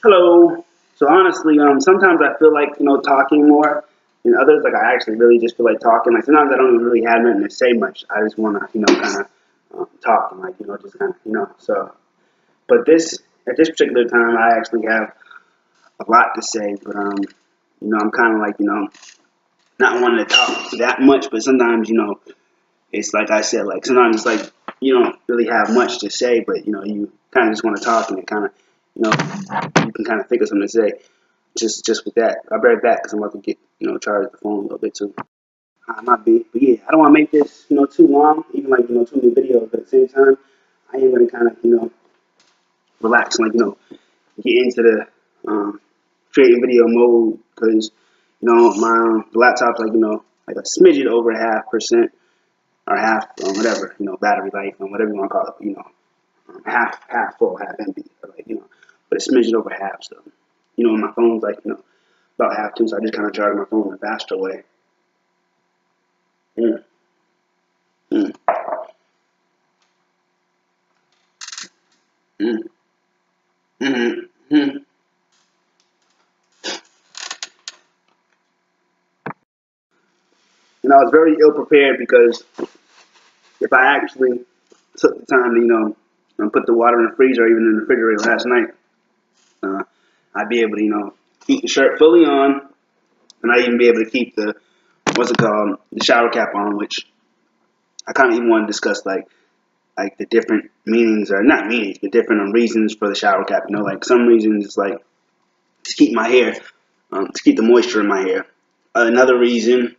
Hello. So honestly, sometimes I feel like talking more, and others like I actually really just feel like talking. Like sometimes I don't even really have nothing to say much. I just want to kind of talk and like just kind of So, but this at this particular time, I actually have a lot to say. But I'm kind of like not wanting to talk that much. But sometimes it's like I said, like sometimes it's like you don't really have much to say, but you kind of just want to talk and it kind of you know you can kind of think of something to say. Just with that. I'll be right back because I'm about to get charge the phone a little bit too. Might be, but yeah, I don't want to make this too long, even like too many videos. But at the same time, I am gonna kind of relax and like get into the creating video mode because my the laptop's like like a smidget over half percent or half whatever battery life and whatever you want to call it. Half full, half empty, or like but a smidget over half. So my phone's like about half too, so I just kind of charge my phone in a faster way. Mm, mm, mm, mm, mm. I was very ill prepared because if I actually took the time to and put the water in the freezer or even in the refrigerator last night, uh, I'd be able to keep the shirt fully on, and I'd even be able to keep the what's it called the shower cap on, which I kind of even want to discuss like the different meanings or not meanings, but different reasons for the shower cap. Like some reasons it's like to keep my hair, to keep the moisture in my hair. Another reason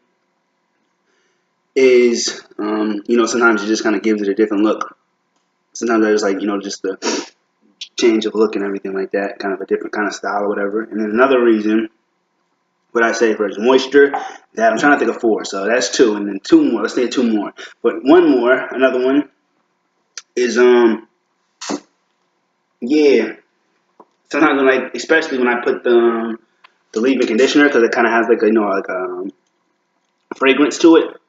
is, sometimes it just kind of gives it a different look. Sometimes I just like, just the change of look and everything like that, kind of a different kind of style or whatever. And then another reason, what I say first, moisture, that I'm trying to think of four. So that's two, and then two more. Let's say two more. But one more, another one is, yeah. Sometimes when like, especially when I put the leave-in conditioner, because it kind of has like a, like a fragrance to it.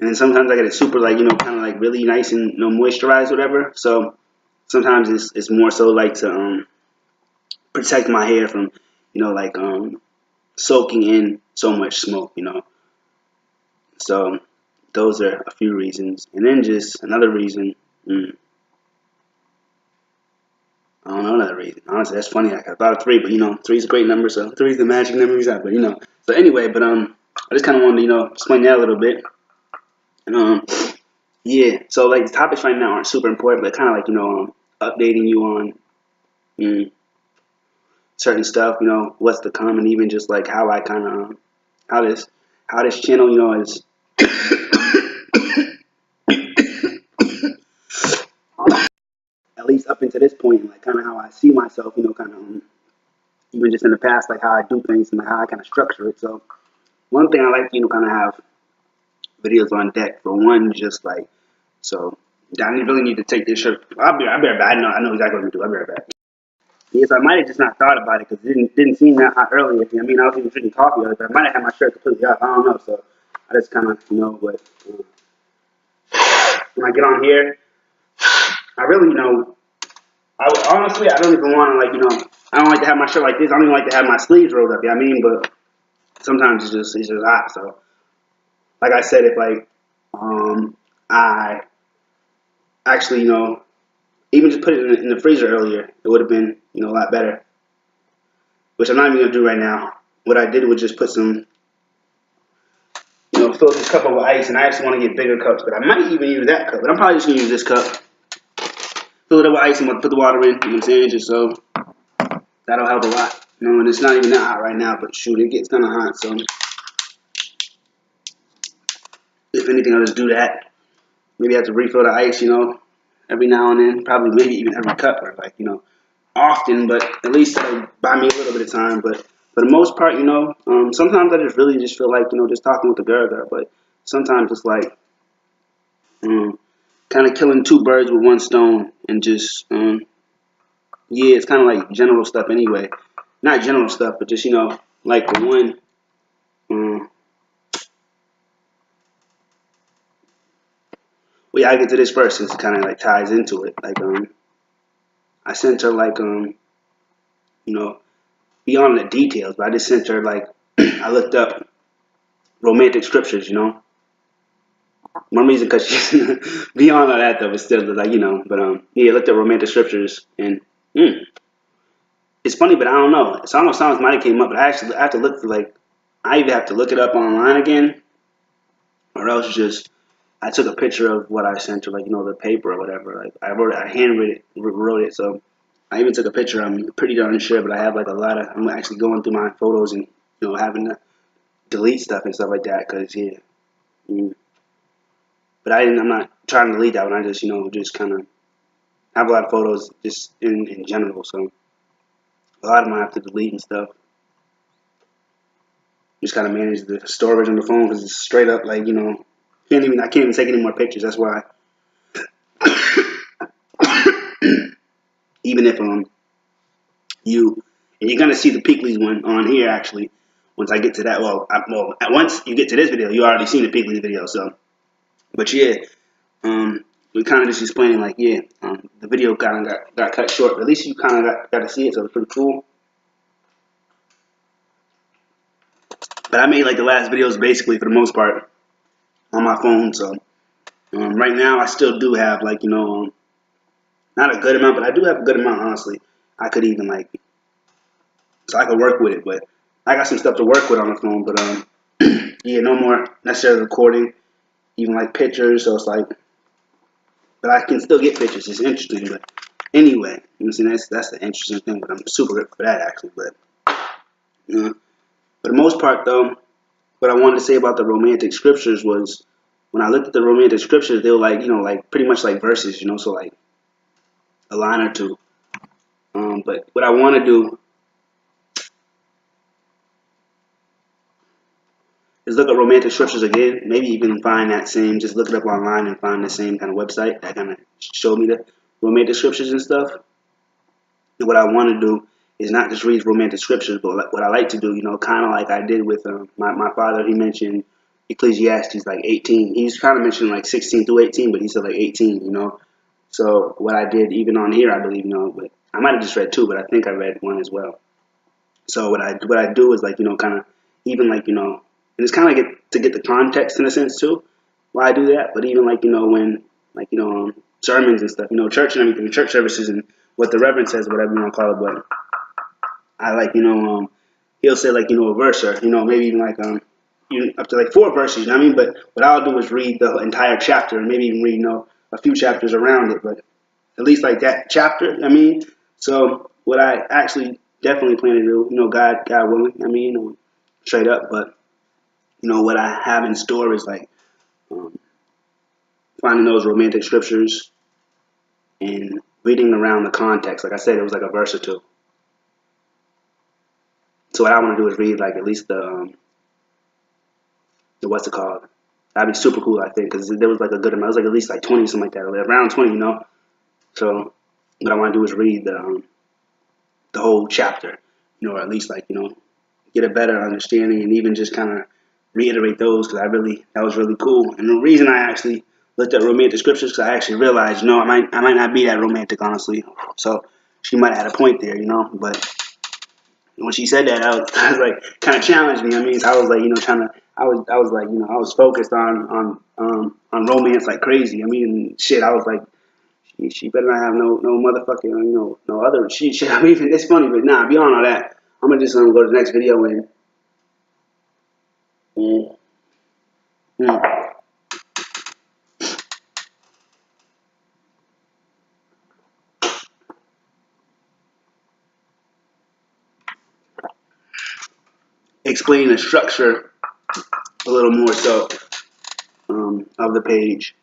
And then sometimes I get it super like kind of like really nice and moisturized, whatever. So sometimes it's more so like to protect my hair from like soaking in so much smoke. So those are a few reasons, and then just another reason. I don't know another reason. Honestly, that's funny. Like I thought of three, but three's a great number, so three's the magic number we got. But so anyway, but I just kind of wanted to explain that a little bit. And yeah. So like the topics right now aren't super important, but kind of like updating you on mm, certain stuff. What's to come, and even just like how I kind of how this channel is at least up until this point, like kind of how I see myself. Kind of even just in the past, like how I do things and how I kind of structure it. So one thing I like to kind of have videos on deck for one, just like so. I really need to take this shirt. I'll be right back. I know exactly what I'm gonna do. I'll be right back. Yes, I might have just not thought about it because it didn't seem that hot earlier. I mean, I was even drinking coffee earlier, but I might have had my shirt completely off. I don't know. So I just kind of but when I get on here, I really honestly I don't even want to like I don't like to have my shirt like this. I don't even like to have my sleeves rolled up. But sometimes it's just hot. So like I said, if like I actually even just put it in the freezer earlier, it would have been a lot better. Which I'm not even gonna do right now. What I did was just put some fill this cup up with ice, and I actually want to get bigger cups, but I might even use that cup. But I'm probably just gonna use this cup, fill it up with ice, and put the water in. You know what I'm saying? Just so that'll help a lot. And it's not even that hot right now, but shoot, it gets kind of hot. So if anything, I'll just do that. Maybe I have to refill the ice, every now and then. Probably maybe even every cup, or like often, but at least that'll buy me a little bit of time. But for the most part, sometimes I just really just feel like just talking with the girl, but sometimes it's like. Kind of killing two birds with one stone and just yeah, it's kind of like general stuff anyway, not general stuff, but just like the um, well, yeah, I get to this first since it kind of like ties into it. Like I sent her like you know, beyond the details, but I just sent her like I looked up romantic scriptures, you know. One reason because she's beyond all that though, but still like but yeah, I looked at romantic scriptures and mm, it's funny, but I don't know. It's almost sounds might have came up, but I have to look for like I either have to look it up online again or else just I took a picture of what I sent her, like the paper or whatever. Like I wrote it. So I even took a picture. I'm pretty darn sure, but I have like a lot of. I'm actually going through my photos and having to delete stuff and stuff like that because yeah. Mm. But I'm not trying to delete that one. I just just kind of have a lot of photos just in general. So a lot of them I have to delete and stuff. Just kind of manage the storage on the phone because it's straight up like I can't even take any more pictures. That's why. Even if you're gonna see the Peakley's one on here actually. Once I get to that, once you get to this video, you already seen the Peakley video. So, but yeah, we kind of just explaining like the video kind of got cut short. But at least you kind of got to see it, so it's pretty cool. But I made like the last videos basically for the most part on my phone. So right now I still do have like not a good amount, but I do have a good amount honestly. I could even like so I could work with it, but I got some stuff to work with on the phone. But yeah, no more necessarily recording, even like pictures. So it's like, but I can still get pictures. It's interesting, but anyway, that's the interesting thing. But I'm super good for that actually. But for the most part though, what I wanted to say about the romantic scriptures was when I looked at the romantic scriptures, they were like like pretty much like verses, so like a line or two. But what I want to do is look at romantic scriptures again. Maybe even find that same, just look it up online and find the same kind of website that kind of showed me the romantic scriptures and stuff. And what I want to do is not just read romantic scriptures, but what I like to do, kind of like I did with my father. He mentioned Ecclesiastes like 18. He's kind of mentioned like 16 through 18, but he said like 18. So what I did even on here, I believe, but I might have just read two, but I think I read one as well. So what I do is like kind of even like and it's kind of to get the context in a sense too why I do that. But even like when like sermons and stuff, church and everything, church services and what the reverend says, whatever you want to call it. But I like he'll say like a verse or maybe even like up to like 4 verses. You know what I mean? But what I'll do is read the entire chapter and maybe even read a few chapters around it. But at least like that chapter. I mean, so what I actually definitely plan to do, God willing, straight up. But what I have in store is like finding those romantic scriptures and reading around the context. Like I said, it was like a verse or two. So what I want to do is read like at least the what's it called? That'd be super cool, I think, because there was like a good amount. It was like at least like 20, something like that, like around 20, So what I want to do is read the whole chapter, or at least like get a better understanding and even just kind of reiterate those because that was really cool. And the reason I actually looked at romantic scriptures because I actually realized I might not be that romantic honestly. So she might have had a point there, But when she said that, I was like kind of challenged me. I mean, I was like I was like I was focused on romance like crazy. I mean, shit, I was like. She better not have no motherfucking no other shit. I mean, it's funny, but nah. Beyond all that, I'm gonna just go to the next video and mm, mm, explain the structure a little more so of the page.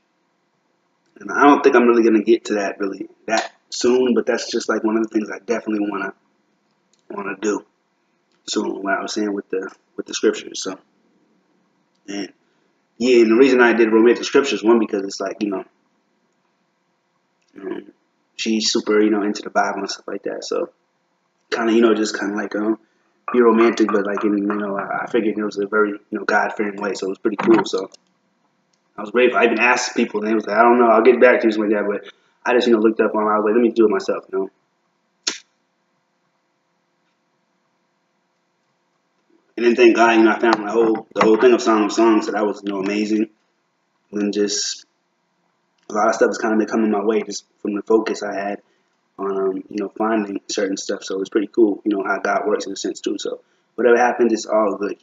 And I don't think I'm really gonna get to that really that soon, but that's just like one of the things I definitely wanna do soon. What I was saying with the scriptures. So and yeah, and the reason I did romantic scriptures one because it's like she's super into the Bible and stuff like that. So kind of just kind of like be romantic, but like in I figured it was a very God fearing way, so it was pretty cool. So I was grateful. I even asked people, and they was like, I don't know, I'll get back to you, something like that. But I just, looked up on. I was like, let me do it myself. And then thank God, I found the whole thing of Song of Songs. So that was, amazing. And just a lot of stuff is kind of been coming my way just from the focus I had on, finding certain stuff. So it's pretty cool, how God works in a sense too. So whatever happens, it's all good.